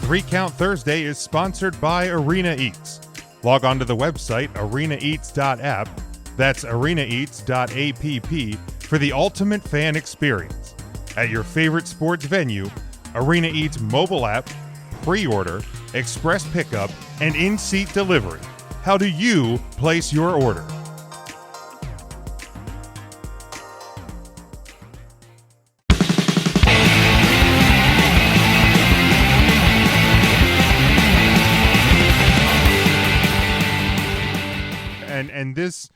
3 Count Thursday is sponsored by Arena Eats. Log on to the website arenaeats.app, that's arenaeats.app, for the ultimate fan experience. At your favorite sports venue, Arena Eats mobile app, pre-order, express pickup, and in-seat delivery. How do you place your order? And this,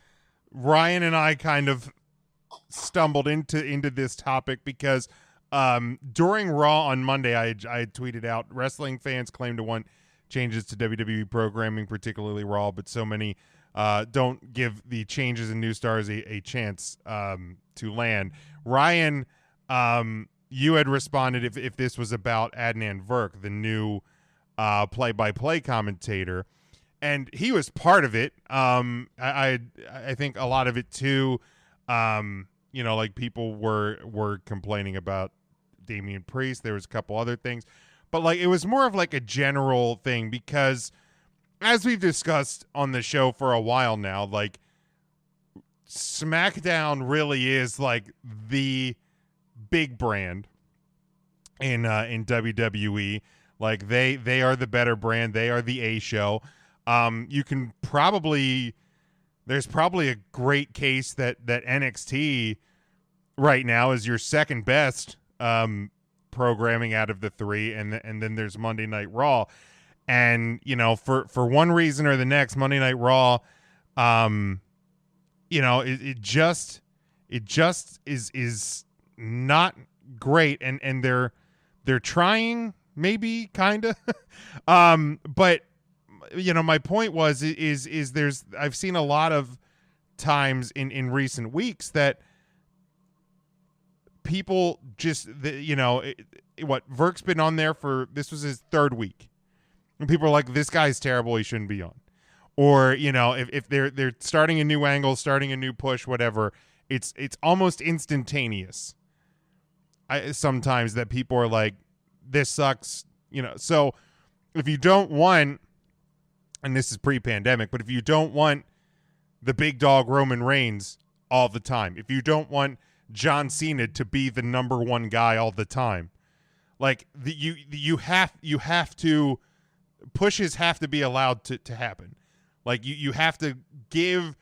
Ryan and I kind of stumbled into this topic because during Raw on Monday, I had tweeted out, wrestling fans claim to want changes to WWE programming, particularly Raw, but so many don't give the changes in new stars a chance to land. Ryan, you had responded if this was about Adnan Virk, the new play-by-play commentator. And he was part of it. I think a lot of it too. Like people were complaining about Damian Priest. There was a couple other things, but like it was more of like a general thing because, as we've discussed on the show for a while now, like SmackDown really is like the big brand in WWE. Like they are the better brand. They are the A show. You can there's probably a great case that NXT right now is your second best programming out of the three, and then there's Monday Night Raw, and for one reason or the next, Monday Night Raw, it just is not great, and they're trying maybe kind of, but. My point was there's I've seen a lot of times in recent weeks that people just Verk's been on there this was his third week, and people are like, this guy's terrible, he shouldn't be on, or if they're starting a new angle, starting a new push, whatever, it's almost instantaneous. Sometimes that people are like, this sucks, so if you don't want. And this is pre-pandemic, but if you don't want the big dog Roman Reigns all the time, if you don't want John Cena to be the number one guy all the time, like you have to pushes have to be allowed to happen. Like you have to give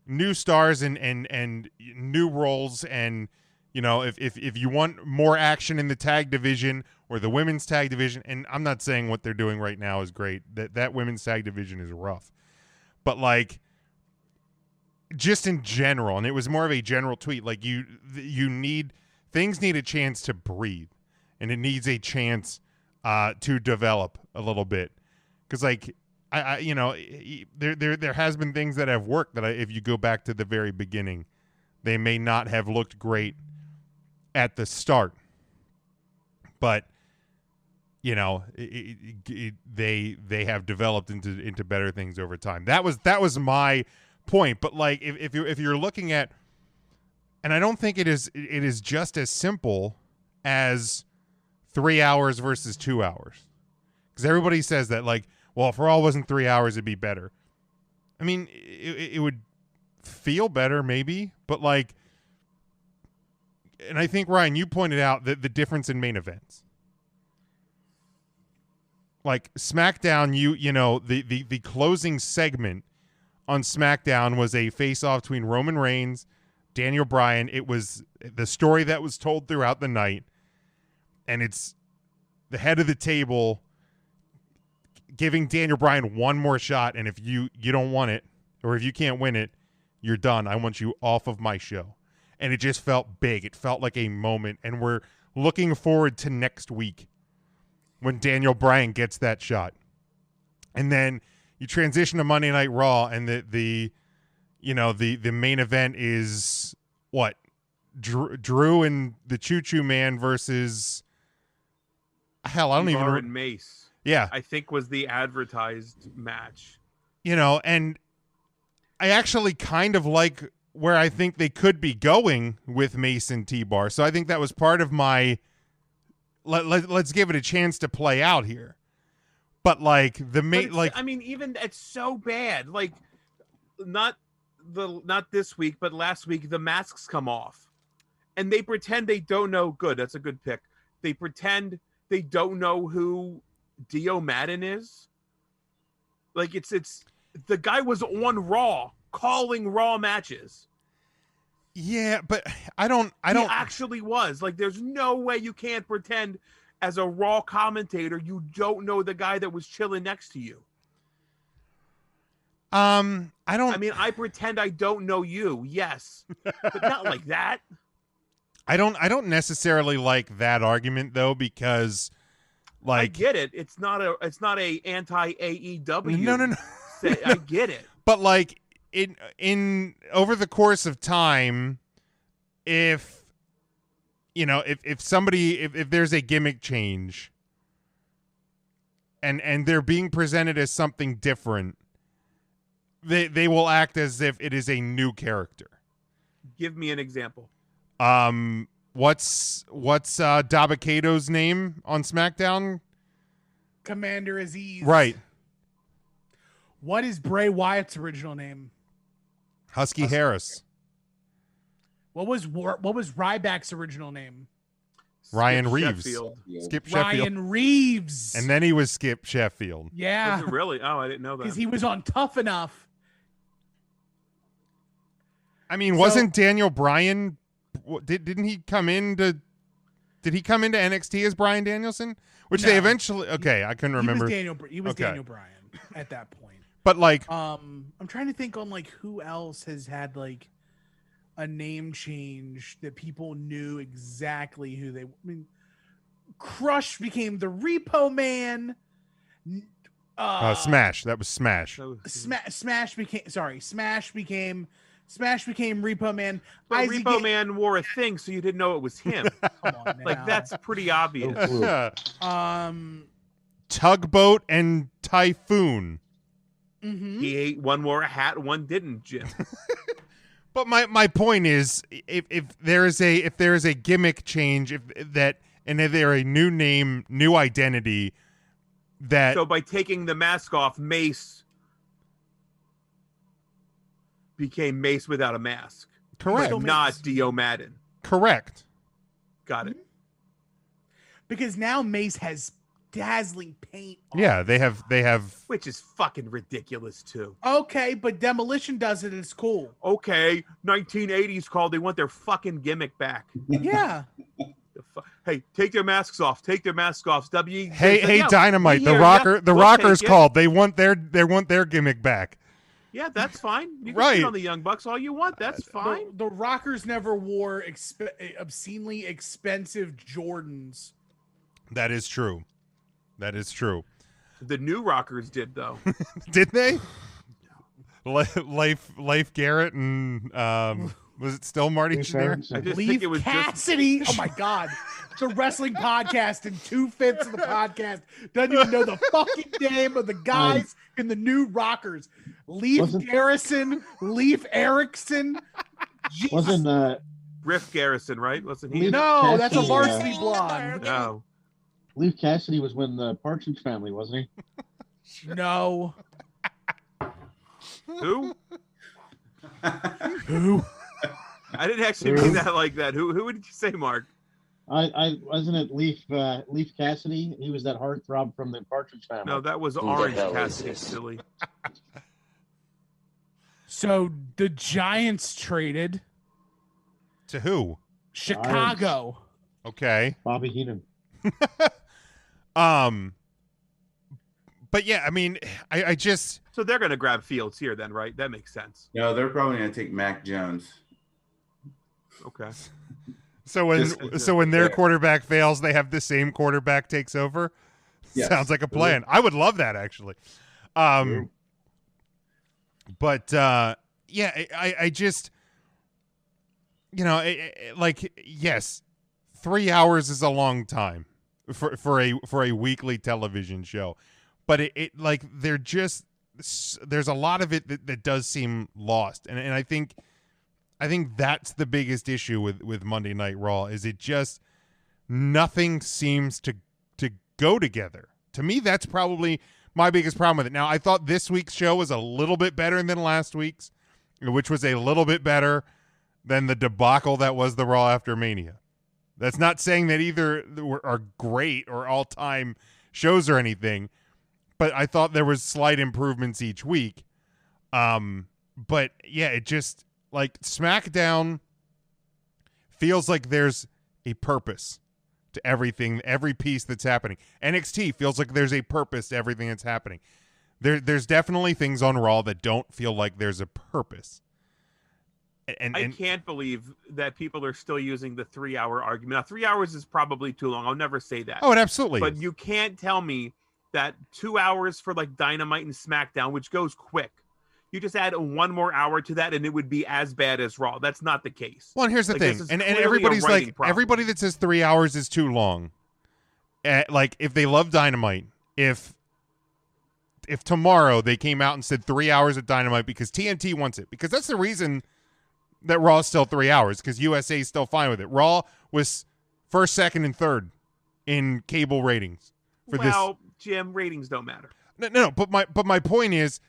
new stars and new roles, and if you want more action in the tag division or the women's tag division, and I'm not saying what they're doing right now is great. That women's tag division is rough. But like just in general, and it was more of a general tweet, like you need things need a chance to breathe, and it needs a chance to develop a little bit. Cuz like there has been things that have worked that if you go back to the very beginning, they may not have looked great at the start, but they have developed into better things over time. That was my point. But like if you're looking at, and I don't think it is just as simple as 3 hours versus 2 hours, because everybody says that, like, well, if Raw wasn't 3 hours, it'd be better. I mean, it would feel better maybe, but like. And I think, Ryan, you pointed out the difference in main events. Like SmackDown, the closing segment on SmackDown was a face-off between Roman Reigns, Daniel Bryan. It was the story that was told throughout the night, and it's the head of the table giving Daniel Bryan one more shot, and if you don't want it, or if you can't win it, you're done. I want you off of my show. And it just felt big. It felt like a moment. And we're looking forward to next week when Daniel Bryan gets that shot. And then you transition to Monday Night Raw, and the main event is what? Drew and the Choo Choo Man versus hell, I don't even know. And Mace. Yeah. I think was the advertised match. And I actually kind of like where I think they could be going with Mace and T-Bar. So I think that was part of my let's give it a chance to play out here. But like the But main, it's- like I mean, even it's so bad. Like, not this week, but last week, the masks come off, and they pretend they don't know. Good, that's a good pick. They pretend they don't know who Dio Madden is. Like it's the guy was on Raw calling Raw matches. yeah, but I don't. He actually was. Like, there's no way you can't pretend as a Raw commentator you don't know the guy that was chilling next to you. I don't. I mean, I pretend I don't know you, yes, but not like that. I don't necessarily like that argument though, because I like get it. It's not a anti AEW. no. I get it. But like in over the course of time, if you know, if somebody if there's a gimmick change and they're being presented as something different, they will act as if it is a new character. Give me an example. What's Dabba-Kato's name on SmackDown? Commander Aziz. Right. What is Bray Wyatt's original name? Husky Harris. What was Ryback's original name? Ryan Skip Reeves. Sheffield. Skip Sheffield. Ryan Reeves. And then he was Skip Sheffield. Yeah. Was it really? Oh, I didn't know that. Because he was on Tough Enough. I mean, wasn't Daniel Bryan? Didn't he come into? Did he come into NXT as Bryan Danielson? Which they No. eventually. Okay, I couldn't remember. He was Okay. Daniel Bryan at that point. But like, I'm trying to think on like who else has had like a name change that people knew exactly who they. I mean, Crush became the Repo Man. Smash. That was Smash. So- Smash became Repo Man. But Isaac Repo Man wore a thing, so you didn't know it was him. Come on now. Like, that's pretty obvious. Tugboat and Typhoon. Mhm. He ate one wore a hat, one didn't, Jim. But my point is, if there is a gimmick change, if there a new name, new identity, that So by taking the mask off, Mace became Mace without a mask. correct, But not Dio Madden. correct. Got it. Because now Mace has dazzling paint on. Yeah, they have. Which is fucking ridiculous, too. Okay, but Demolition does it. It's cool. Okay, 1980s called. They want their fucking gimmick back. Yeah. Hey, take their masks off. Take their masks off. Hey, Yeah, Dynamite! we The hear rocker, ya. the We'll Rockers take it. called. They want their gimmick back. Yeah, that's fine. You can Right. shit on the Young Bucks all you want. That's fine. The Rockers never wore obscenely expensive Jordans. That is true. That is true. The new Rockers did, though. Did they? Life Garrett and was it still Marty Jannetty? I just Leaf think it was just. Cassidy. Oh my God. It's a wrestling podcast, and 2/5 of the podcast doesn't even know the fucking name of the guys in the new Rockers. Leaf Garrison, Leif Erikson. Jesus. Wasn't Griff Garrison, right? Wasn't he? Leaf- No, that's a Cassidy, varsity blonde. No. Leaf Cassidy was when the Partridge Family, wasn't he? No. Who? Who? I didn't actually mean that like that. Who did you say, Mark? I wasn't it Leaf Cassidy? He was that heartthrob from the Partridge Family. No, that was Who the Orange hell is Cassidy, this? silly. So the Giants traded To who? Chicago. Okay. Bobby Heenan. But yeah, I mean, I just So they're going to grab Fields here then, right? That makes sense. No, they're probably going to take Mac Jones. Okay. so when Just- their yeah. quarterback fails, they have the same quarterback takes over. Yes. Sounds like a plan. I would love that actually. But yeah, I just, you know, like yes, 3 hours is a long time for a weekly television show, but it like there's a lot of it that does seem lost, and I think that's the biggest issue with Monday Night Raw is it just nothing seems to go together. To me, that's probably my biggest problem with it. Now, I thought this week's show was a little bit better than last week's, which was a little bit better than the debacle that was the Raw after Mania. That's not saying that either are great or all-time shows or anything, but I thought there was slight improvements each week. But yeah, it just like SmackDown feels like there's a purpose to everything, every piece that's happening. NXT feels like there's a purpose to everything that's happening. There's definitely things on Raw that don't feel like there's a purpose. And I can't believe that people are still using the 3-hour argument. Now, 3 hours is probably too long. I'll never say that. Oh, it absolutely But is. you can't tell me that 2 hours for like Dynamite and SmackDown, which goes quick, you just add 1 more hour to that and it would be as bad as Raw. That's not the case. Well, and here's the Like, thing. this is And clearly a everybody's writing like, problem. everybody that says 3 hours is too long. Like, if they love Dynamite, if tomorrow they came out and said 3 hours of Dynamite because TNT wants it, because that's the reason that Raw is still 3 hours, because USA is still fine with it. Raw was first, second, and third in cable ratings for this. Well, Jim, ratings don't matter. No. But my point is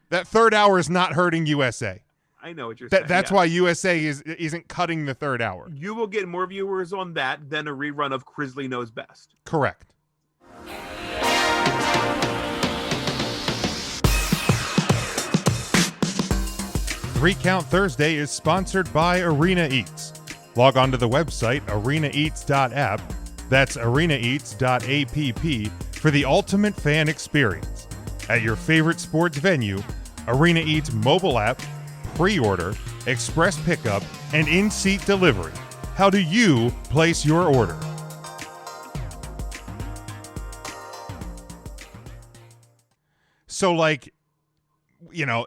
that third hour is not hurting USA. I know what you're saying. That's yeah. why USA isn't cutting the third hour. You will get more viewers on that than a rerun of Crisley Knows Best. Correct. Three Count Thursday is sponsored by Arena Eats. Log on to the website arenaeats.app. That's arenaeats.app for the ultimate fan experience. At your favorite sports venue, Arena Eats mobile app, pre-order, express pickup, and in-seat delivery. How do you place your order? So, like, you know,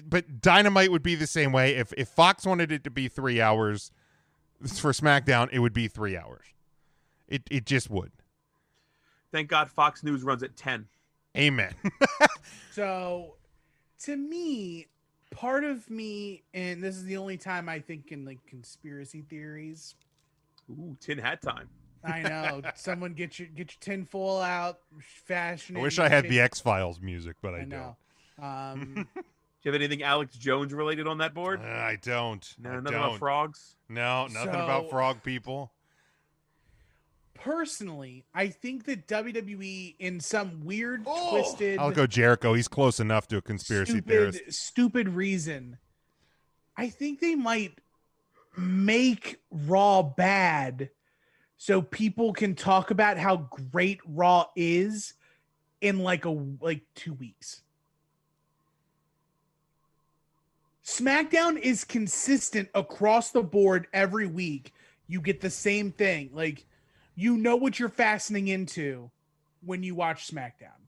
but Dynamite would be the same way. If Fox wanted it to be 3 hours for SmackDown, it would be 3 hours. It just would. Thank God Fox News runs at 10. Amen. So, to me, part of me, and this is the only time I think in like conspiracy theories. Ooh, tin hat time. I know. Someone get your tinfoil out, fashion. I wish I had the X-Files music, but I I don't. know. Do you have anything Alex Jones related on that board? I don't. No, I nothing don't. about frogs. No, nothing about frog people. Personally, I think that WWE, in some weird, twisted, I'll go Jericho. He's close enough to a conspiracy theorist. stupid reason, I think they might make Raw bad so people can talk about how great Raw is in like 2 weeks. SmackDown is consistent across the board every week. You get the same thing. Like, you know what you're fastening into when you watch SmackDown.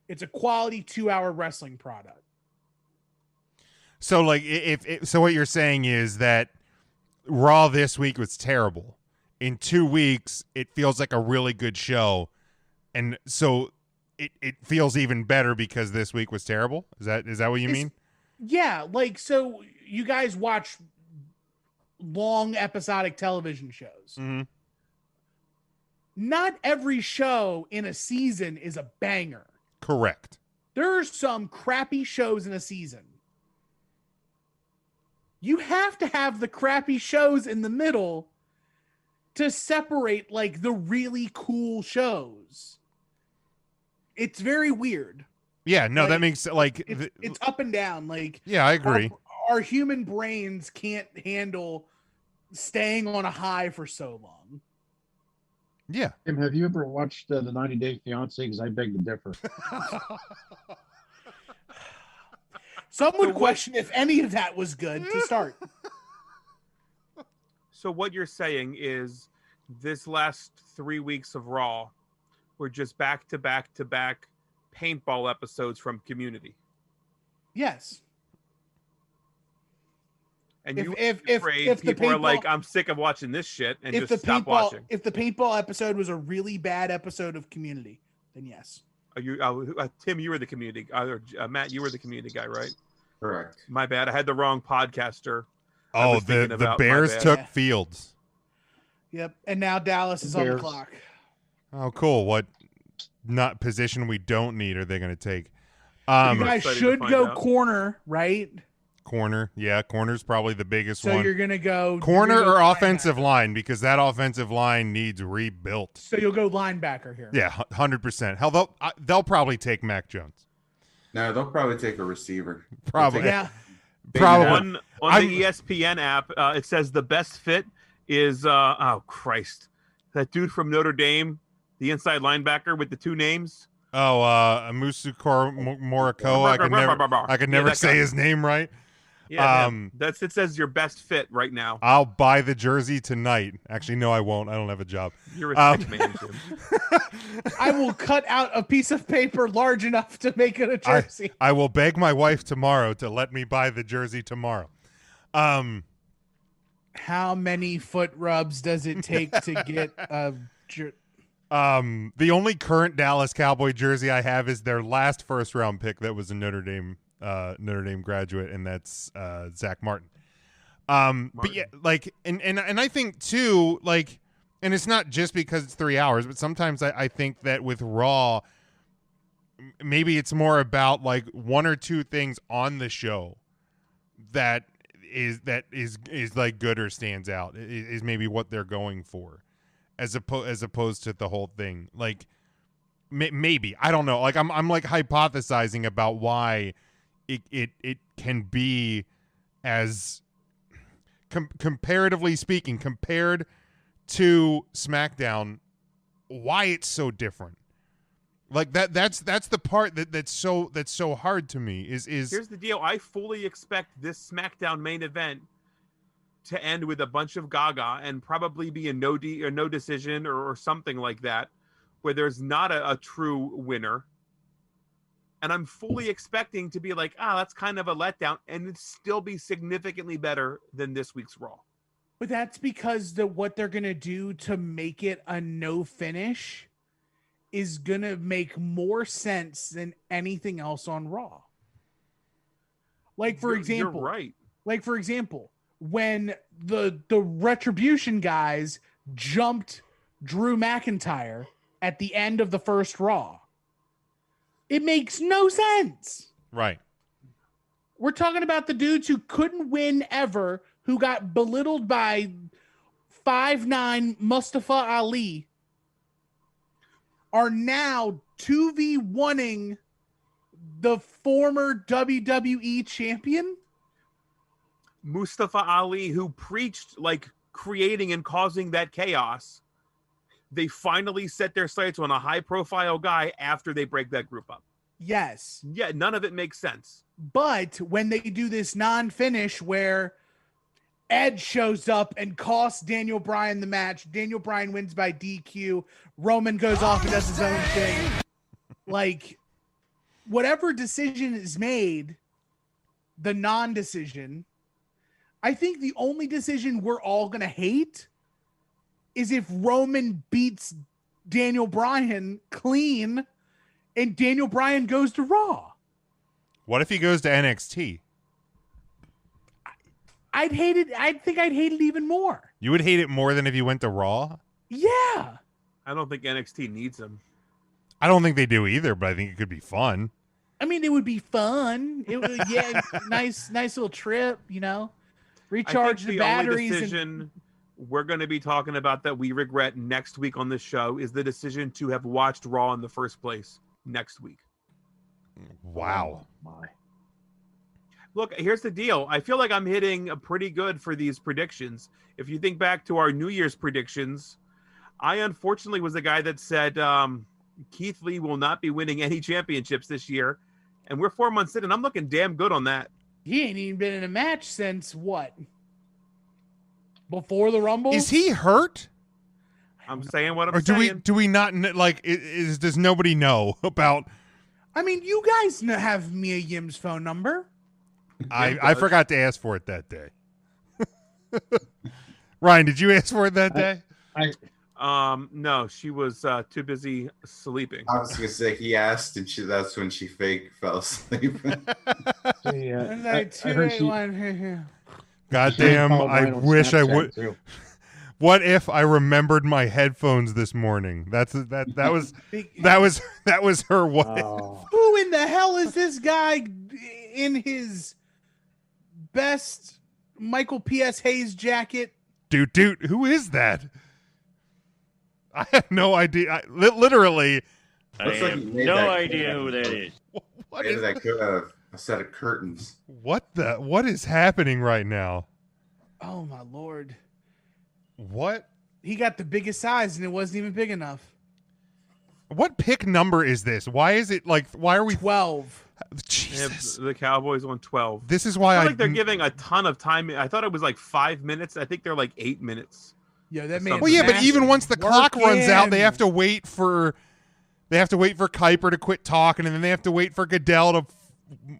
It's a quality 2-hour wrestling product. So, like, so what you're saying is that Raw this week was terrible. In 2 weeks, it feels like a really good show, and so it feels even better because this week was terrible. Is that what you mean? Yeah, like, so you guys watch long episodic television shows. Mm-hmm. Not every show in a season is a banger. Correct. There are some crappy shows in a season. You have to have the crappy shows in the middle to separate like the really cool shows. It's very weird. Yeah, no, Like, that makes like It's up and down. Like, yeah, I agree. Our human brains can't handle staying on a high for so long. Yeah. Tim, have you ever watched the 90 Day Fiance? Because I beg to differ. Some would question if any of that was good to start. So what you're saying is this last 3 weeks of Raw were just back to back to back paintball episodes from Community. Yes. And If- you if- afraid if the people are paintball- like, I'm sick of watching this shit and If just stop watching. the paintball episode was a really bad episode of Community, then yes. Are you, Tim, you were the Community guy, or Matt, you were the Community guy, right? Correct. My bad. I had the wrong podcaster. I Oh, was thinking the about my Bears bad. took Yeah. Fields. Yep. And now Dallas is on the Bears. clock. Oh, cool. What? not position we don't need are they going to take? You We're guys excited to should find go out. corner, right? Corner. Yeah, corner's probably the biggest So one. you're gonna go Corner you're gonna or go offensive linebacker. line, because that offensive line needs rebuilt. So you'll go linebacker here. Yeah, 100%. Hell, they'll probably take Mac Jones. No, they'll probably take a receiver. Probably. Yeah. Probably. On the ESPN app, it says the best fit is oh Christ, that dude from Notre Dame, the inside linebacker with the two names. Oh, Amusu Moriko. I could never that say guy. his name right. Yeah, it says your best fit right now. I'll buy the jersey tonight. Actually, no, I won't. I don't have a job. You're a sick man, Jim. I will cut out a piece of paper large enough to make it a jersey. I will beg my wife tomorrow to let me buy the jersey tomorrow. How many foot rubs does it take to get a The only current Dallas Cowboy jersey I have is their last first round pick that was a Notre Dame graduate, and that's Zach Martin. But yeah, like, and I think too, like, and it's not just because it's 3 hours, but sometimes I think that with Raw, maybe it's more about like one or two things on the show that is like good or stands out is maybe what they're going for, as opposed to the whole thing. Like maybe, I don't know. Like I'm like hypothesizing about why it can be as comparatively speaking, compared to SmackDown, why it's so different. Like that's the part that's so hard to me is Here's the deal. I fully expect this SmackDown main event to end with a bunch of Gaga and probably be a no decision or something like that, where there's not a true winner. And I'm fully expecting to be like, that's kind of a letdown, and it'd still be significantly better than this week's Raw. But that's because what they're gonna do to make it a no finish is gonna make more sense than anything else on Raw. Like for example, you're right. Like for example, when the Retribution guys jumped Drew McIntyre at the end of the first Raw, it makes no sense. right. We're talking about the dudes who couldn't win ever, who got belittled by 5'9" Mustafa Ali, are now 2v1ing the former WWE champion. Mustafa Ali, who preached like creating and causing that chaos, they finally set their sights on a high-profile guy after they break that group up. Yes. Yeah, none of it makes sense. But when they do this non-finish where Edge shows up and costs Daniel Bryan the match, Daniel Bryan wins by DQ, Roman goes off and does his own thing. Like, whatever decision is made, the non-decision, I think the only decision we're all going to hate is if Roman beats Daniel Bryan clean and Daniel Bryan goes to Raw. What if he goes to NXT? I'd hate it. I think I'd hate it even more. You would hate it more than if you went to Raw? Yeah. I don't think NXT needs him. I don't think they do either, but I think it could be fun. I mean, it would be fun. It would, yeah, nice little trip, you know. Recharge I think the the batteries. only decision we're going to be talking about that we regret next week on this show is the decision to have watched Raw in the first place next week. Wow. Oh, my. Look, here's the deal. I feel like I'm hitting pretty good for these predictions. If you think back to our New Year's predictions, I unfortunately was the guy that said Keith Lee will not be winning any championships this year. And we're 4 months in, and I'm looking damn good on that. He ain't even been in a match since what? Before the Rumble? Is he hurt? I'm saying what I'm Or do saying. we not like does nobody know about I mean, you guys have Mia Yim's phone number. I forgot to ask for it that day. Ryan, did you ask for it that day? No, she was too busy sleeping. I was gonna say he asked, and that's when she fake fell asleep. And I I heard she- one. Goddamn, Paul I Bryan on wish I Snapchat, would. too. What if I remembered my headphones this morning? That was her what if. Oh. Who in the hell is this guy in his best Michael P.S. Hayes jacket? Dude, who is that? I have no idea. Literally, I Looks like have he made no that idea clear. who that is. what Maybe is that could have a set of curtains. what is happening right now? Oh my lord. What He got the biggest size and it wasn't even big enough. pick number is this? Why is it like? Why are we? 12. They have Jesus, the Cowboys on 12. this is why I I feel like they're giving a ton of time. I thought it was like 5 minutes. I think they're like 8 minutes. Yo, that Well, man. Well, yeah, but even once the clock runs out, they have to wait for Kuiper to quit talking, and then they have to wait for Goodell to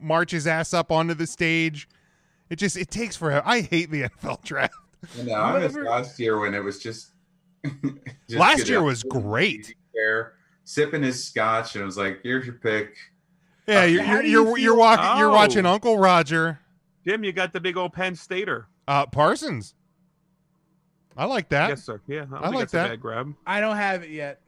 march his ass up onto the stage. It takes forever. I hate the NFL draft. No, I missed last year when it was just. Last year was great. There, sipping his scotch, and it was like, "Here's your pick." Yeah, How do you're you feel- watching Uncle Roger. Jim, you got the big old Penn Stater. Parsons. I like that. Yes, sir. Yeah, I don't I think like that's that. a bad grab. I don't have it yet.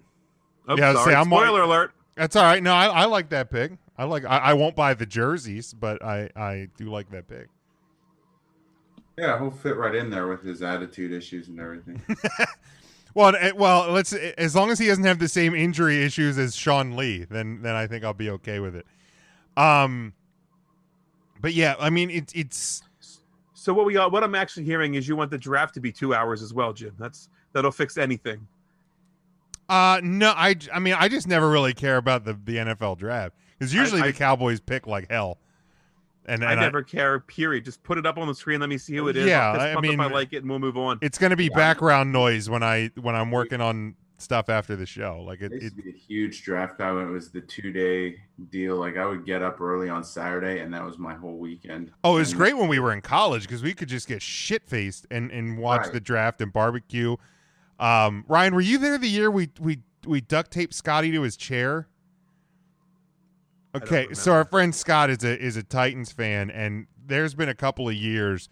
Oh, Yeah, sorry. see, I'm Spoiler alert. That's all right. No, I like that pick. I won't buy the jerseys, but I do like that pick. Yeah, he'll fit right in there with his attitude issues and everything. Well, let's as long as he doesn't have the same injury issues as Sean Lee, then I think I'll be okay with it. But yeah, I mean it's So what I'm actually hearing is you want the draft to be 2 hours as well, Jim. That'll fix anything. no, I mean I just never really care about the NFL draft because usually the Cowboys pick like hell. And I never care. Period. Just put it up on the screen. Let me see who it is. Yeah, I'll fist I bump mean, if I like it, and we'll move on. It's going to be background noise when I'm working on stuff after the show. Like I used to be a huge draft guy when it was the 2-day deal. Like I would get up early on Saturday, and that was my whole weekend. Oh, it was And great when we were in college because we could just get shit faced and watch Right. the draft and barbecue. Ryan, were you there the year we duct taped Scotty to his chair? Okay, so our friend Scott is a Titans fan, and there's been a couple of years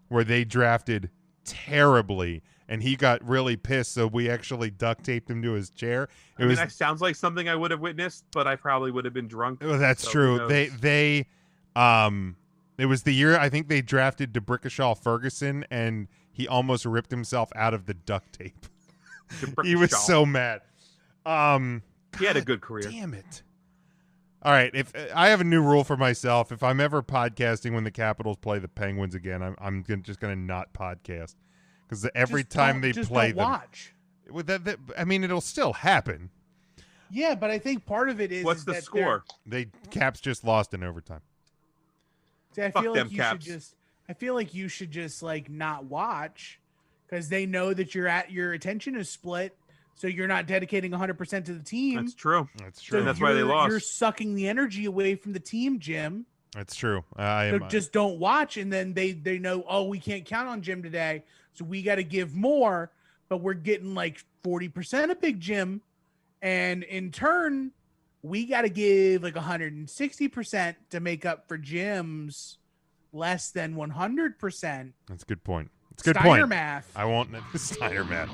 where they drafted terribly, and he got really pissed. So we actually duct taped him to his chair. I mean, that sounds like something I would have witnessed, but I probably would have been drunk. Well, that's so who true. knows? They it was the year I think they drafted DeBrickashaw Ferguson, and he almost ripped himself out of the duct tape. He was so mad. He had a good career. Damn it. All right, if I have a new rule for myself, if I'm ever podcasting when the Capitals play the Penguins again, I'm just going to not podcast because every time they play them, watch. I mean, it'll still happen. Yeah, but I think part of it is What's is the that score? Caps just lost in overtime. I Fuck feel them like Caps. I feel like you should just like not watch because they know that your attention is split, so you're not dedicating 100% to the team. That's true. That's So true. And that's why they lost. You're sucking the energy away from the team, Jim. That's true. So just don't watch, and then they know, oh, we can't count on Jim today, so we got to give more. But we're getting like 40% of Big Jim, and in turn, we got to give like 160% to make up for Jim's less than 100%. That's a good point. It's a good Steiner point. math. I won't. Steiner math.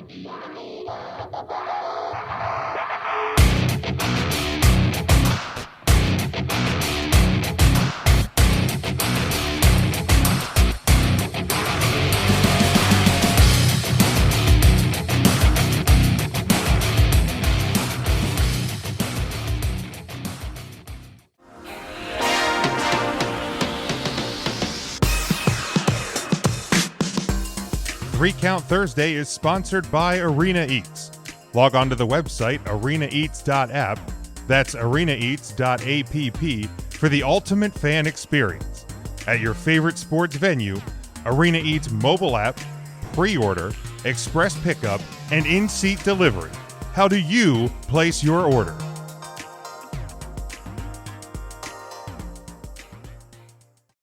Three Count Thursday is sponsored by Arena Eats. Log on to the website arenaeats.app. That's arenaeats.app for the ultimate fan experience. At your favorite sports venue, Arena Eats mobile app, pre-order, express pickup, and in-seat delivery. How do you place your order?